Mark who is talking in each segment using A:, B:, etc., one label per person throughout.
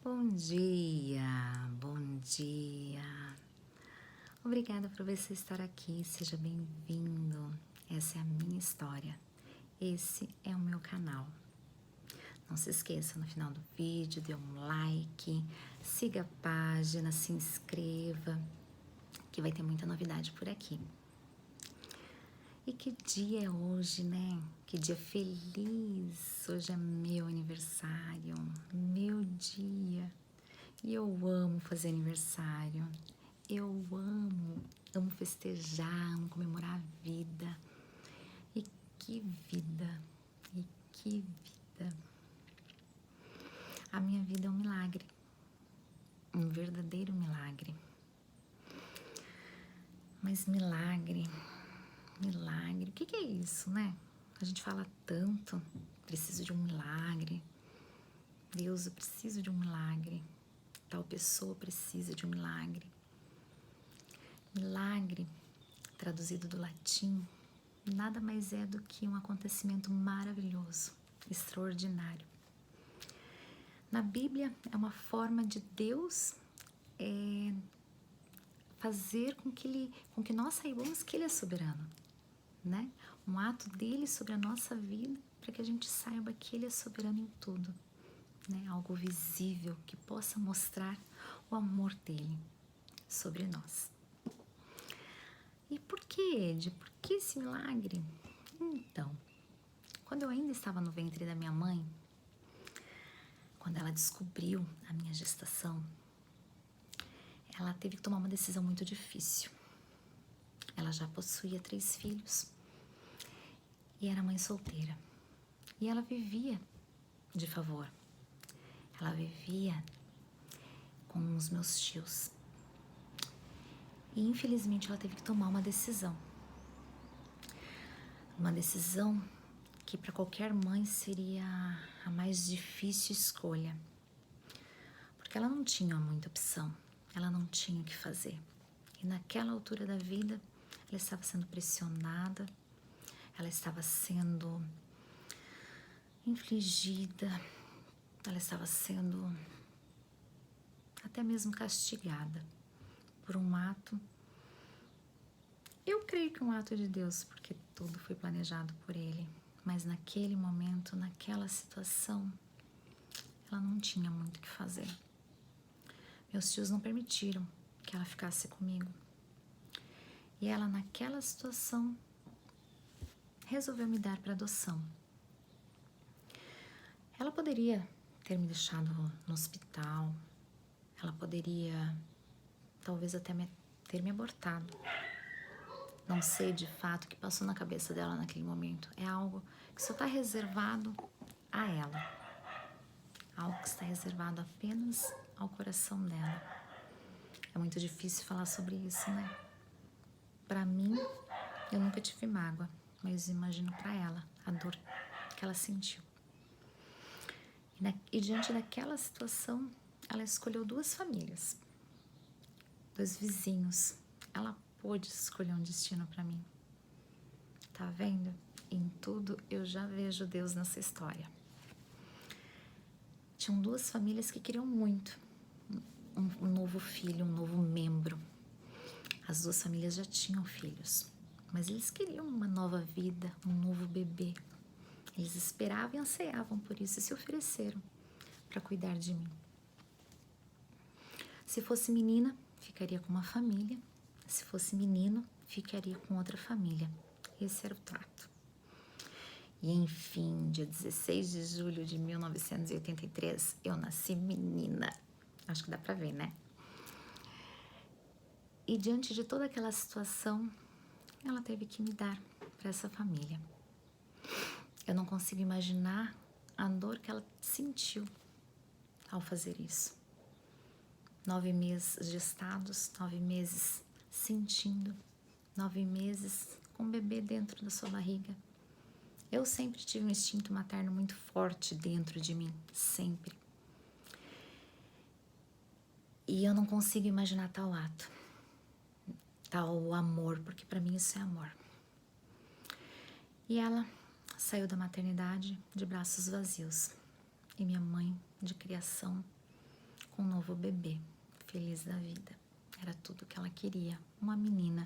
A: Bom dia, bom dia. Obrigada por você estar aqui, seja bem-vindo. Essa é a minha história, esse é o meu canal. Não se esqueça, no final do vídeo, dê um like, siga a página, se inscreva, que vai ter muita novidade por aqui. E que dia é hoje, né? Que dia feliz! Hoje é meu aniversário, meu dia. E eu amo fazer aniversário. Eu amo festejar, amo comemorar a vida. E que vida! E que vida! A minha vida é um milagre. Um verdadeiro milagre. Mas milagre, o que é isso, né? A gente fala tanto, preciso de um milagre. Deus, eu preciso de um milagre. Tal pessoa precisa de um milagre. Milagre, traduzido do latim, nada mais é do que um acontecimento maravilhoso, extraordinário. Na Bíblia, é uma forma de Deus fazer com que nós saibamos que Ele é soberano, né? Um ato dele sobre a nossa vida, para que a gente saiba que Ele é soberano em tudo, né? Algo visível que possa mostrar o amor dele sobre nós. E por que, Ed? Por que esse milagre? Então, quando eu ainda estava no ventre da minha mãe, quando ela descobriu a minha gestação, ela teve que tomar uma decisão muito difícil. Ela já possuía 3 filhos e era mãe solteira. E ela vivia de favor. Ela vivia com os meus tios. E infelizmente ela teve que tomar uma decisão. Uma decisão que para qualquer mãe seria a mais difícil escolha. Porque ela não tinha muita opção. Ela não tinha o que fazer. E naquela altura da vida, ela estava sendo pressionada, ela estava sendo infligida, ela estava sendo até mesmo castigada por um ato. Eu creio que um ato de Deus, porque tudo foi planejado por Ele. Mas naquele momento, naquela situação, ela não tinha muito o que fazer. Meus tios não permitiram que ela ficasse comigo. E ela, naquela situação, resolveu me dar para adoção. Ela poderia ter me deixado no hospital, ela poderia talvez até ter me abortado. Não sei de fato o que passou na cabeça dela naquele momento. É algo que só está reservado a ela. Algo que está reservado apenas ao coração dela. É muito difícil falar sobre isso, né? Para mim, eu nunca tive mágoa, mas imagino para ela a dor que ela sentiu. E diante daquela situação, ela escolheu 2 famílias, 2 vizinhos. Ela pôde escolher um destino para mim. Tá vendo? Em tudo eu já vejo Deus nessa história. Tinham 2 famílias que queriam muito um novo filho, um novo membro. As 2 famílias já tinham filhos, mas eles queriam uma nova vida, um novo bebê. Eles esperavam e anseiavam por isso e se ofereceram para cuidar de mim. Se fosse menina, ficaria com uma família. Se fosse menino, ficaria com outra família. Esse era o trato. E enfim, dia 16 de julho de 1983, eu nasci menina. Acho que dá pra ver, né? E diante de toda aquela situação, ela teve que me dar para essa família. Eu não consigo imaginar a dor que ela sentiu ao fazer isso. 9 meses gestados, 9 meses sentindo, 9 meses com um bebê dentro da sua barriga. Eu sempre tive um instinto materno muito forte dentro de mim, sempre. E eu não consigo imaginar tal ato, tal amor, porque para mim isso é amor. E ela saiu da maternidade de braços vazios. E minha mãe de criação com um novo bebê, feliz da vida. Era tudo que ela queria, uma menina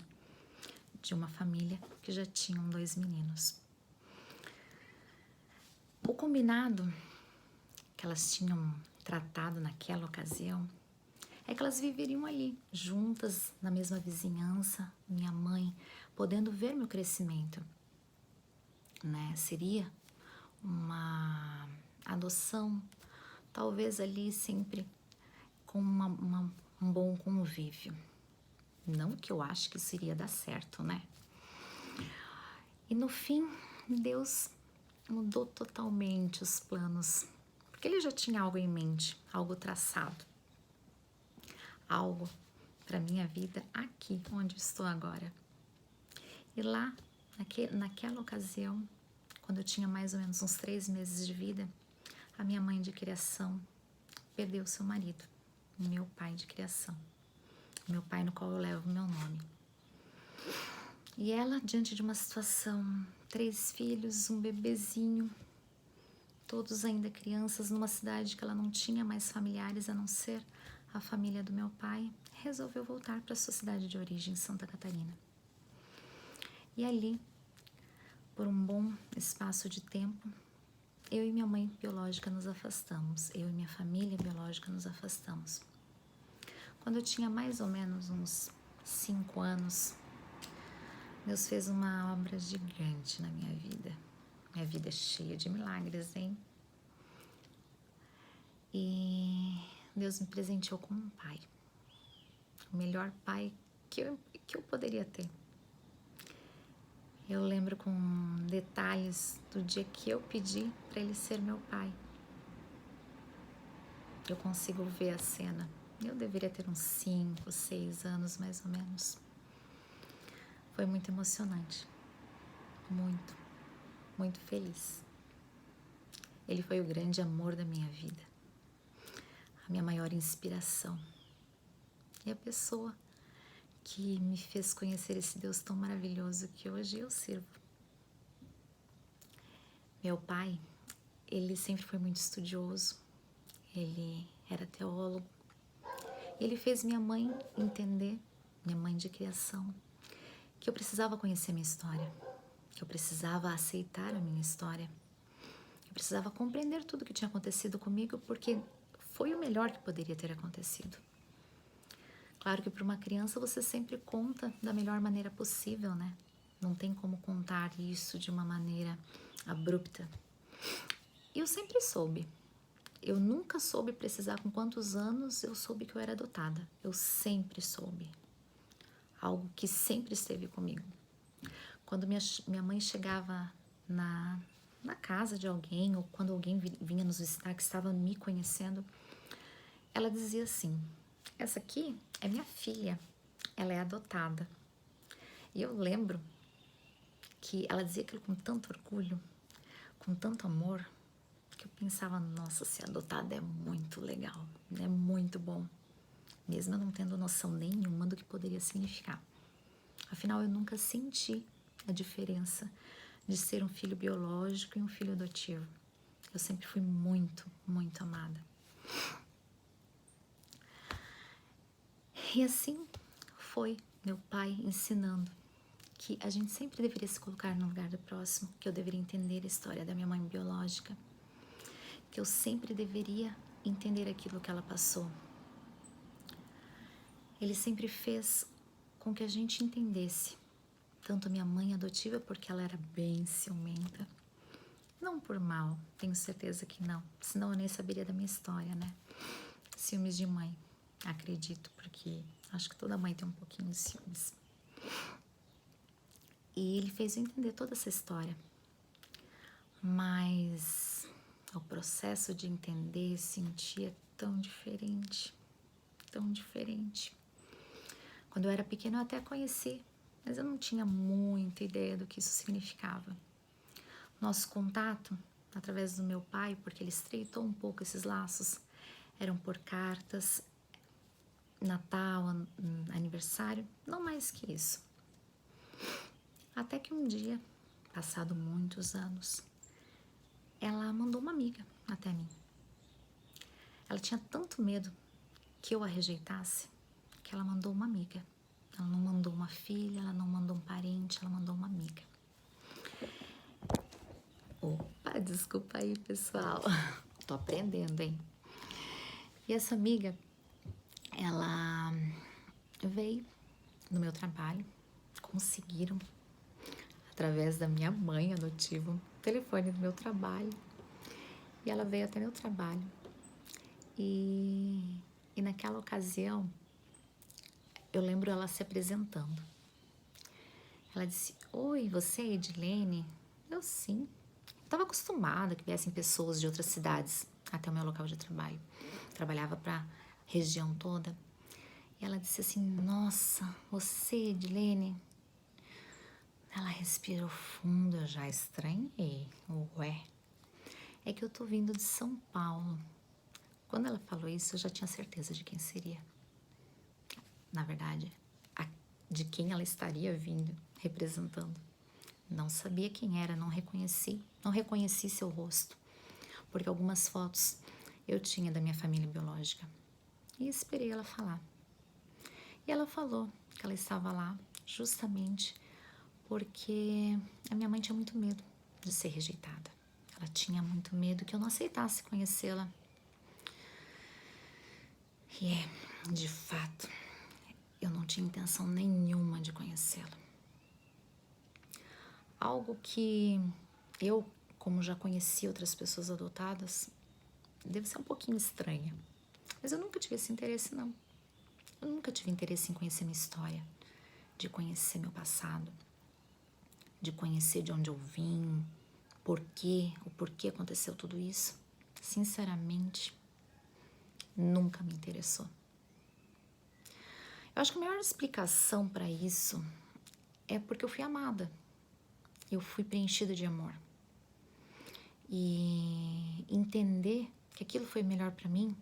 A: de uma família que já tinham 2 meninos. O combinado que elas tinham tratado naquela ocasião é que elas viveriam ali, juntas, na mesma vizinhança, minha mãe podendo ver meu crescimento, né? Seria uma adoção, talvez ali sempre com um bom convívio. Não que eu acho que isso iria dar certo, né? E no fim, Deus mudou totalmente os planos, porque ele já tinha algo em mente, algo traçado, algo para minha vida aqui, onde estou agora. E lá, naquela ocasião, quando eu tinha mais ou menos uns 3 meses de vida, a minha mãe de criação perdeu seu marido, meu pai de criação, meu pai no qual eu levo meu nome. E ela, diante de uma situação, 3 filhos, um bebezinho, todos ainda crianças, numa cidade que ela não tinha mais familiares a não ser a família do meu pai, resolveu voltar para sua cidade de origem, Santa Catarina. E ali, por um bom espaço de tempo, eu e minha mãe biológica nos afastamos, eu e minha família biológica nos afastamos. Quando eu tinha mais ou menos uns 5 anos, Deus fez uma obra gigante na minha vida. Minha vida é cheia de milagres, hein? E Deus me presenteou com um pai. O melhor pai que eu poderia ter. Eu lembro com detalhes do dia que eu pedi para ele ser meu pai. Eu consigo ver a cena. Eu deveria ter uns 5, 6 anos mais ou menos. Foi muito emocionante. Muito, muito feliz. Ele foi o grande amor da minha vida. A minha maior inspiração. E a pessoa que me fez conhecer esse Deus tão maravilhoso que hoje eu sirvo. Meu pai, ele sempre foi muito estudioso. Ele era teólogo. Ele fez minha mãe entender, minha mãe de criação, que eu precisava conhecer a minha história, que eu precisava aceitar a minha história, que eu precisava compreender tudo que tinha acontecido comigo, porque foi o melhor que poderia ter acontecido. Claro que para uma criança você sempre conta da melhor maneira possível, né? Não tem como contar isso de uma maneira abrupta. E eu sempre soube. Eu nunca soube precisar com quantos anos eu soube que eu era adotada. Eu sempre soube. Algo que sempre esteve comigo. Quando minha mãe chegava na casa de alguém, ou quando alguém vinha nos visitar que estava me conhecendo, ela dizia assim: essa aqui é minha filha, ela é adotada. E eu lembro que ela dizia aquilo com tanto orgulho, com tanto amor, que eu pensava, nossa, ser adotada é muito legal, é muito bom, mesmo eu não tendo noção nenhuma do que poderia significar. Afinal, eu nunca senti a diferença de ser um filho biológico e um filho adotivo. Eu sempre fui muito, muito amada. E assim foi meu pai ensinando que a gente sempre deveria se colocar no lugar do próximo, que eu deveria entender a história da minha mãe biológica, que eu sempre deveria entender aquilo que ela passou. Ele sempre fez com que a gente entendesse, tanto a minha mãe adotiva, porque ela era bem ciumenta, não por mal, tenho certeza que não, senão eu nem saberia da minha história, né? Ciúmes de mãe, acredito, porque acho que toda mãe tem um pouquinho de ciúmes. E ele fez eu entender toda essa história. Mas o processo de entender e sentir é tão diferente, tão diferente. Quando eu era pequena eu até conheci, mas eu não tinha muita ideia do que isso significava. Nosso contato, através do meu pai, porque ele estreitou um pouco esses laços, eram por cartas, Natal, aniversário, não mais que isso. Até que um dia, passado muitos anos, ela mandou uma amiga até mim. Ela tinha tanto medo que eu a rejeitasse, que ela mandou uma amiga. Ela não mandou uma filha, ela não mandou um parente, ela mandou uma amiga. Opa, desculpa aí, pessoal. Tô aprendendo, hein? E essa amiga, ela veio no meu trabalho, conseguiram, através da minha mãe adotiva, o telefone do meu trabalho. E ela veio até meu trabalho. E naquela ocasião, eu lembro ela se apresentando. Ela disse: oi, você é Edilene? Eu sim. Estava acostumada que viessem pessoas de outras cidades até o meu local de trabalho. Trabalhava para a região toda. E ela disse assim: nossa, você, Edilene? Ela respirou fundo, eu já estranhei. Ué, é que eu tô vindo de São Paulo. Quando ela falou isso, eu já tinha certeza de quem seria. Na verdade, de quem ela estaria vindo, representando. Não sabia quem era, não reconheci seu rosto, porque algumas fotos eu tinha da minha família biológica. E esperei ela falar. E ela falou que ela estava lá justamente porque a minha mãe tinha muito medo de ser rejeitada. Ela tinha muito medo que eu não aceitasse conhecê-la. E de fato, eu não tinha intenção nenhuma de conhecê-la. Algo que eu, como já conheci outras pessoas adotadas, deve ser um pouquinho estranha. Mas eu nunca tive esse interesse, não. Eu nunca tive interesse em conhecer minha história, de conhecer meu passado, de conhecer de onde eu vim, o porquê aconteceu tudo isso. Sinceramente, nunca me interessou. Eu acho que a maior explicação para isso é porque eu fui amada. Eu fui preenchida de amor. E entender que aquilo foi melhor para mim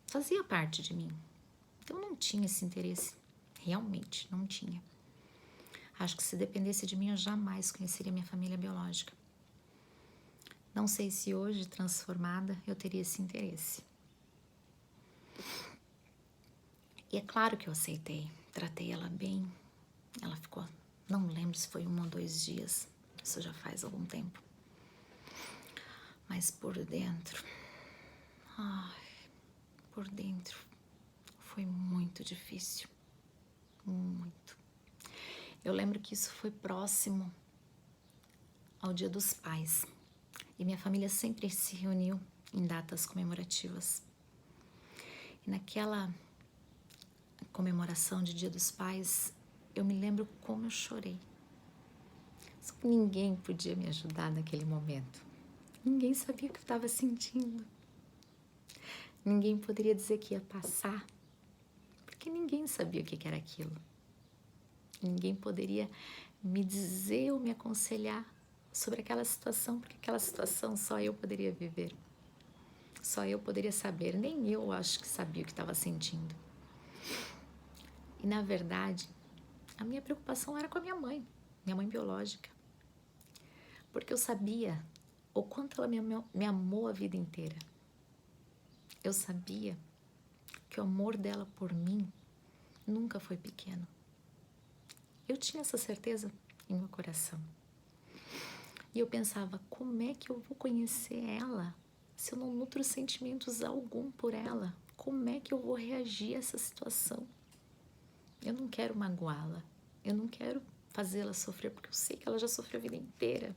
A: fazia parte de mim. Então eu não tinha esse interesse. Realmente, não tinha. Acho que se dependesse de mim, eu jamais conheceria minha família biológica. Não sei se hoje, transformada, eu teria esse interesse. E é claro que eu aceitei. Tratei ela bem. Ela ficou, não lembro se foi 1 ou 2 dias. Isso já faz algum tempo. Mas por dentro, por dentro, foi muito difícil. Muito. Eu lembro que isso foi próximo ao Dia dos Pais. E minha família sempre se reuniu em datas comemorativas. E naquela comemoração de Dia dos Pais, eu me lembro como eu chorei. Só que ninguém podia me ajudar naquele momento. Ninguém sabia o que eu estava sentindo. Ninguém poderia dizer que ia passar, porque ninguém sabia o que era aquilo. Ninguém poderia me dizer ou me aconselhar sobre aquela situação, porque aquela situação só eu poderia viver. Só eu poderia saber, nem eu acho que sabia o que estava sentindo. E na verdade, a minha preocupação era com a minha mãe biológica. Porque eu sabia o quanto ela me amou a vida inteira. Eu sabia que o amor dela por mim nunca foi pequeno. Eu tinha essa certeza em meu coração. E eu pensava, como é que eu vou conhecer ela se eu não nutro sentimentos algum por ela? Como é que eu vou reagir a essa situação? Eu não quero magoá-la. Eu não quero fazê-la sofrer, porque eu sei que ela já sofreu a vida inteira.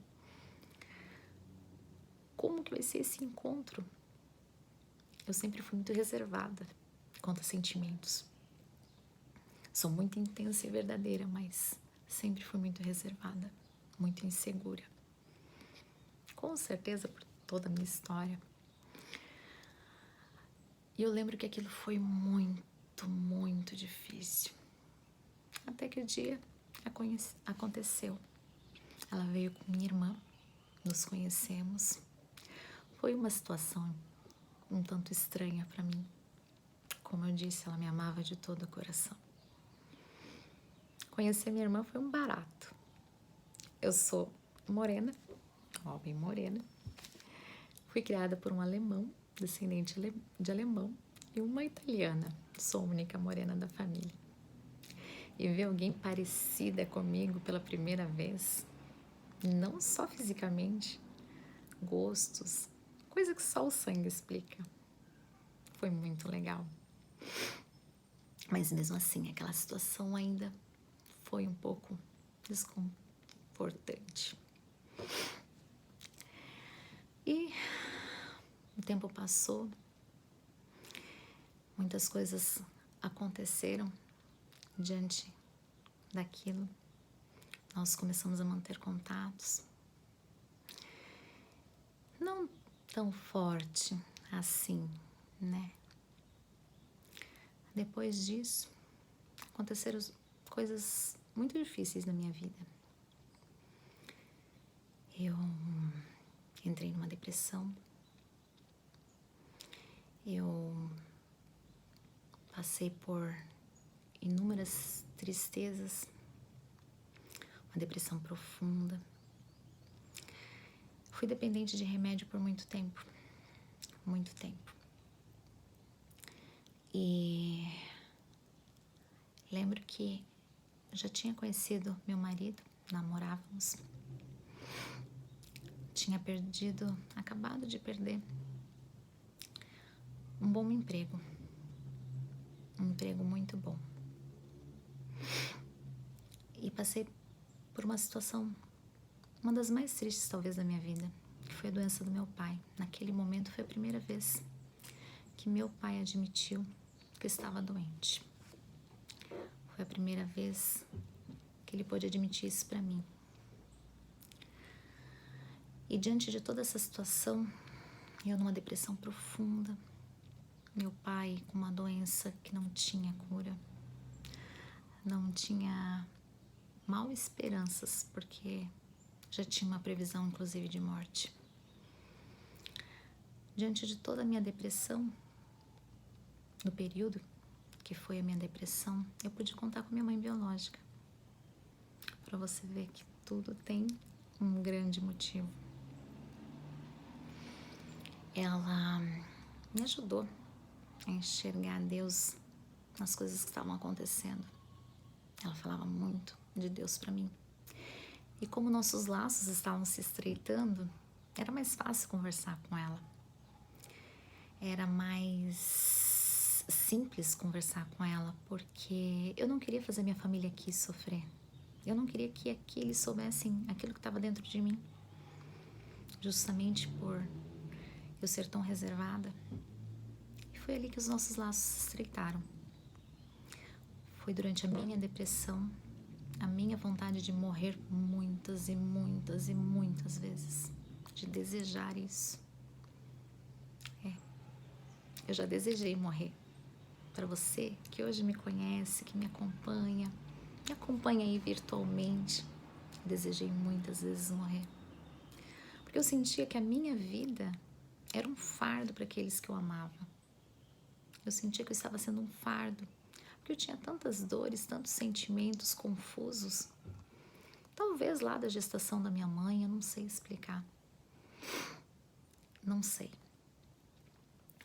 A: Como que vai ser esse encontro? Eu sempre fui muito reservada quanto a sentimentos. Sou muito intensa e verdadeira, mas sempre fui muito reservada, muito insegura. Com certeza por toda a minha história. E eu lembro que aquilo foi muito, muito difícil. Até que o dia aconteceu. Ela veio com minha irmã, nos conhecemos. Foi uma situação um tanto estranha para mim. Como eu disse, ela me amava de todo o coração. Conhecer minha irmã foi um barato. Eu sou morena, ó, bem morena. Fui criada por um alemão, descendente de alemão, e uma italiana. Sou a única morena da família. E ver alguém parecida comigo pela primeira vez, não só fisicamente, gostos, coisa que só o sangue explica. Foi muito legal. Mas mesmo assim, aquela situação ainda foi um pouco desconfortante. E o tempo passou, muitas coisas aconteceram diante daquilo. Nós começamos a manter contatos. Não tão forte assim, né? Depois disso, aconteceram coisas muito difíceis na minha vida. Eu entrei numa depressão. Eu passei por inúmeras tristezas, uma depressão profunda. Fui dependente de remédio por muito tempo. Muito tempo. E lembro que já tinha conhecido meu marido, namorávamos. Tinha acabado de perder um bom emprego. Um emprego muito bom. E passei por uma situação, uma das mais tristes talvez da minha vida, que foi a doença do meu pai. Naquele momento foi a primeira vez que meu pai admitiu que estava doente. Foi a primeira vez que ele pôde admitir isso para mim. E diante de toda essa situação, eu numa depressão profunda, meu pai com uma doença que não tinha cura, não tinha mal esperanças, porque já tinha uma previsão, inclusive, de morte. Diante de toda a minha depressão, no período que foi a minha depressão, eu pude contar com minha mãe biológica. Para você ver que tudo tem um grande motivo. Ela me ajudou a enxergar Deus nas coisas que estavam acontecendo. Ela falava muito de Deus para mim. E como nossos laços estavam se estreitando, era mais fácil conversar com ela. Era mais simples conversar com ela, porque eu não queria fazer minha família aqui sofrer. Eu não queria que aqui eles soubessem aquilo que estava dentro de mim. Justamente por eu ser tão reservada. E foi ali que os nossos laços se estreitaram. Foi durante a minha depressão, a minha vontade de morrer muitas e muitas e muitas vezes. De desejar isso. Eu já desejei morrer. Para você que hoje me conhece, que me acompanha aí virtualmente, desejei muitas vezes morrer. Porque eu sentia que a minha vida era um fardo para aqueles que eu amava. Eu sentia que eu estava sendo um fardo, porque eu tinha tantas dores, tantos sentimentos confusos. Talvez lá da gestação da minha mãe, eu não sei explicar. Não sei.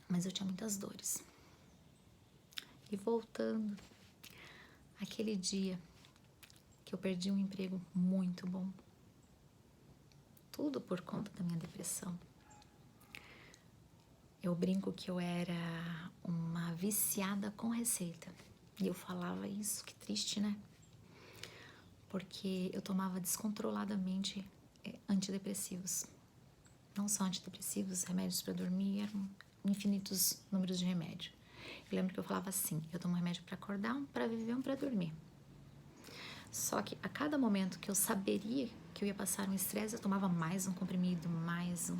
A: Mas eu tinha muitas dores. E voltando, aquele dia que eu perdi um emprego muito bom, tudo por conta da minha depressão. Eu brinco que eu era uma viciada com receita. E eu falava isso, que triste, né? Porque eu tomava descontroladamente antidepressivos. Não só antidepressivos, remédios para dormir, eram infinitos números de remédio. Eu lembro que eu falava assim, eu tomo um remédio para acordar, um para viver, um para dormir. Só que a cada momento que eu saberia que eu ia passar um estresse, eu tomava mais um comprimido, mais um.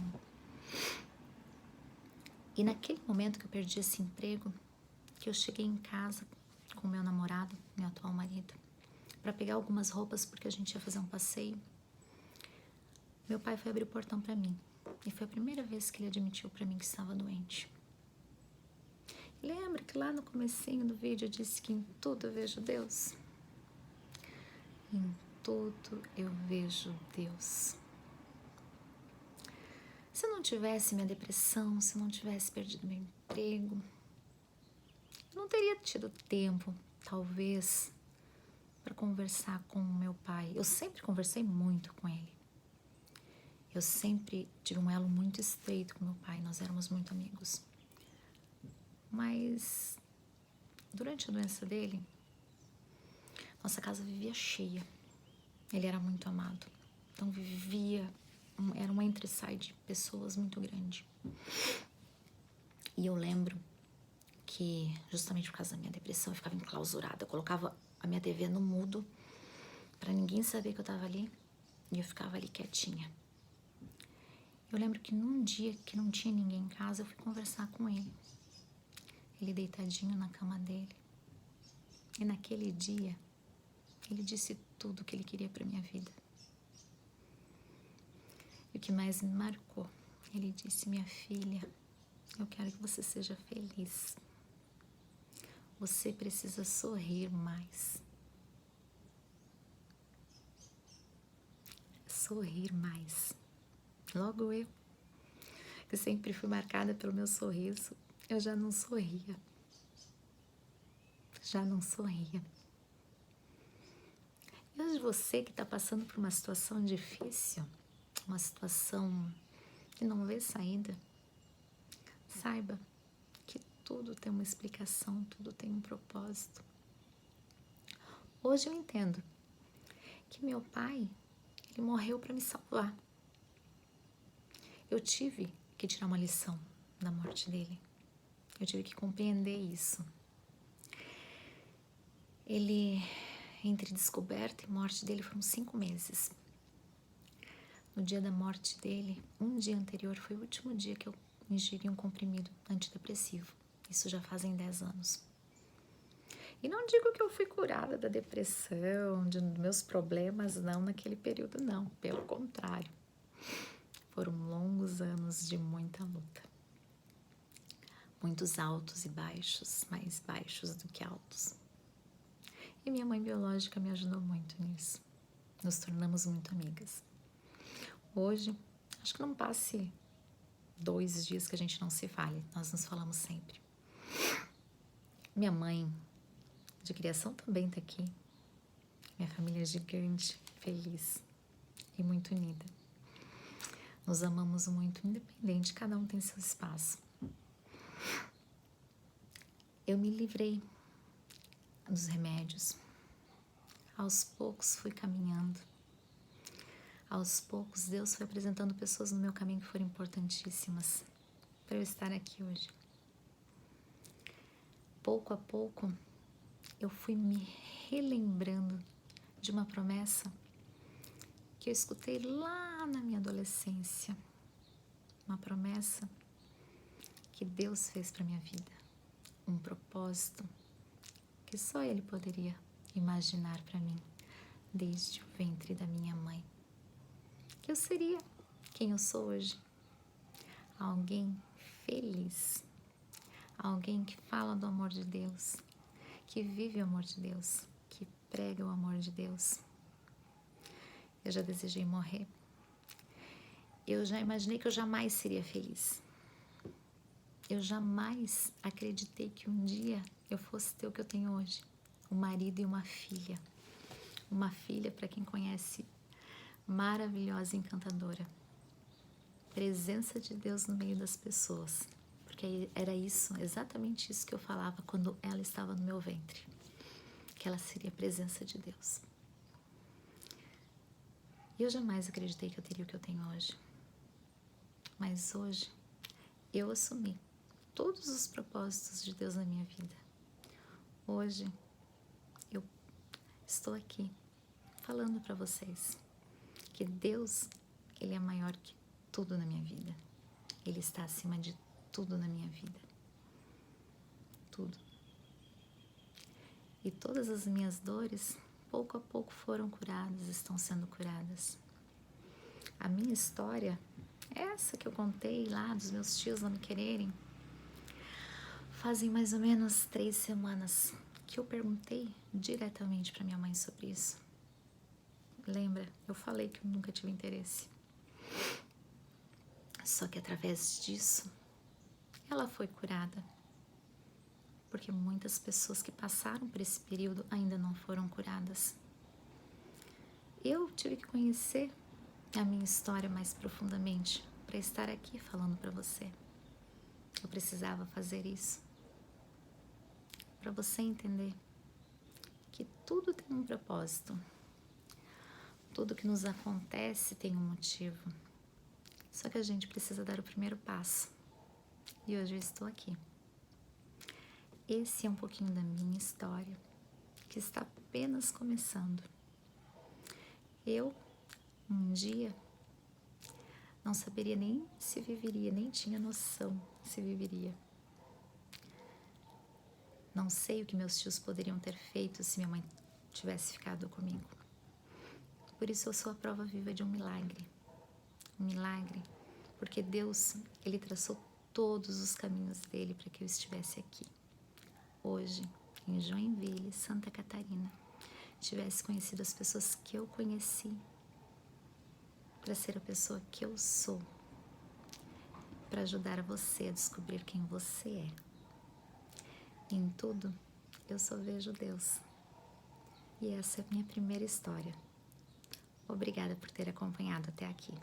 A: E naquele momento que eu perdi esse emprego, que eu cheguei em casa com meu namorado, meu atual marido, para pegar algumas roupas porque a gente ia fazer um passeio, meu pai foi abrir o portão para mim. E foi a primeira vez que ele admitiu para mim que estava doente. Lembra que lá no comecinho do vídeo eu disse que em tudo eu vejo Deus? Em tudo eu vejo Deus. Se eu não tivesse minha depressão, se eu não tivesse perdido meu emprego, Eu não teria tido tempo, talvez, para conversar com o meu pai. Eu sempre conversei muito com ele. Eu sempre tive um elo muito estreito com meu pai, nós éramos muito amigos. Mas durante a doença dele, nossa casa vivia cheia. Ele era muito amado. Então era uma entre-sai de pessoas muito grande. E eu lembro que, justamente por causa da minha depressão, eu ficava enclausurada. Eu colocava a minha TV no mudo, para ninguém saber que eu estava ali. E eu ficava ali quietinha. Eu lembro que num dia que não tinha ninguém em casa, eu fui conversar com ele. Ele deitadinho na cama dele. E naquele dia, ele disse tudo o que ele queria para minha vida. E o que mais me marcou, ele disse: minha filha, eu quero que você seja feliz. Você precisa sorrir mais. Sorrir mais. Logo eu, que sempre fui marcada pelo meu sorriso, eu já não sorria. Já não sorria. E hoje você que está passando por uma situação difícil, uma situação que não vê saída, saiba que tudo tem uma explicação, tudo tem um propósito. Hoje eu entendo que meu pai, ele morreu para me salvar. Eu tive que tirar uma lição da morte dele. Eu tive que compreender isso. Entre descoberta e morte dele foram 5 meses. No dia da morte dele, um dia anterior foi o último dia que eu ingeri um comprimido antidepressivo. Isso já fazem 10 anos. E não digo que eu fui curada da depressão, de meus problemas, não, naquele período, não. Pelo contrário. Foram longos anos de muita luta. Muitos altos e baixos, mais baixos do que altos. E minha mãe biológica me ajudou muito nisso. Nos tornamos muito amigas. Hoje, acho que não passe 2 dias que a gente não se fale. Nós nos falamos sempre. Minha mãe de criação também tá aqui. Minha família é gigante, feliz e muito unida. Nos amamos muito, independente, cada um tem seu espaço. Eu me livrei dos remédios. Aos poucos fui caminhando. Aos poucos Deus foi apresentando pessoas no meu caminho que foram importantíssimas para eu estar aqui hoje. Pouco a pouco eu fui me relembrando de uma promessa que eu escutei lá na minha adolescência. Uma promessa que Deus fez para minha vida. Um propósito que só Ele poderia imaginar para mim desde o ventre da minha mãe. Que eu seria quem eu sou hoje. Alguém feliz. Alguém que fala do amor de Deus, que vive o amor de Deus, que prega o amor de Deus. Eu já desejei morrer. Eu já imaginei que eu jamais seria feliz. Eu jamais acreditei que um dia eu fosse ter o que eu tenho hoje. Um marido e uma filha. Uma filha, para quem conhece, maravilhosa e encantadora. Presença de Deus no meio das pessoas. Porque era isso, exatamente isso que eu falava quando ela estava no meu ventre. Que ela seria a presença de Deus. E eu jamais acreditei que eu teria o que eu tenho hoje. Mas hoje, eu assumi todos os propósitos de Deus na minha vida. Hoje, eu estou aqui falando para vocês que Deus, Ele é maior que tudo na minha vida. Ele está acima de tudo na minha vida. Tudo. E todas as minhas dores, pouco a pouco foram curadas, estão sendo curadas. A minha história, essa que eu contei lá dos meus tios não me quererem, fazem mais ou menos 3 semanas que eu perguntei diretamente para minha mãe sobre isso. Lembra? Eu falei que eu nunca tive interesse. Só que através disso, ela foi curada. porque muitas pessoas que passaram por esse período ainda não foram curadas. Eu tive que conhecer a minha história mais profundamente para estar aqui falando para você. Eu precisava fazer isso para você entender que tudo tem um propósito. Tudo que nos acontece tem um motivo. Só que a gente precisa dar o primeiro passo. E hoje eu estou aqui. Esse é um pouquinho da minha história, que está apenas começando. Eu, um dia, não saberia nem se viveria, nem tinha noção se viveria. Não sei o que meus tios poderiam ter feito se minha mãe tivesse ficado comigo. Por isso eu sou a prova viva de um milagre. Um milagre, porque Deus, Ele traçou todos os caminhos dele para que eu estivesse aqui. Hoje, em Joinville, Santa Catarina, tivesse conhecido as pessoas que eu conheci, para ser a pessoa que eu sou, para ajudar você a descobrir quem você é. E em tudo, eu só vejo Deus. E essa é a minha primeira história. Obrigada por ter acompanhado até aqui.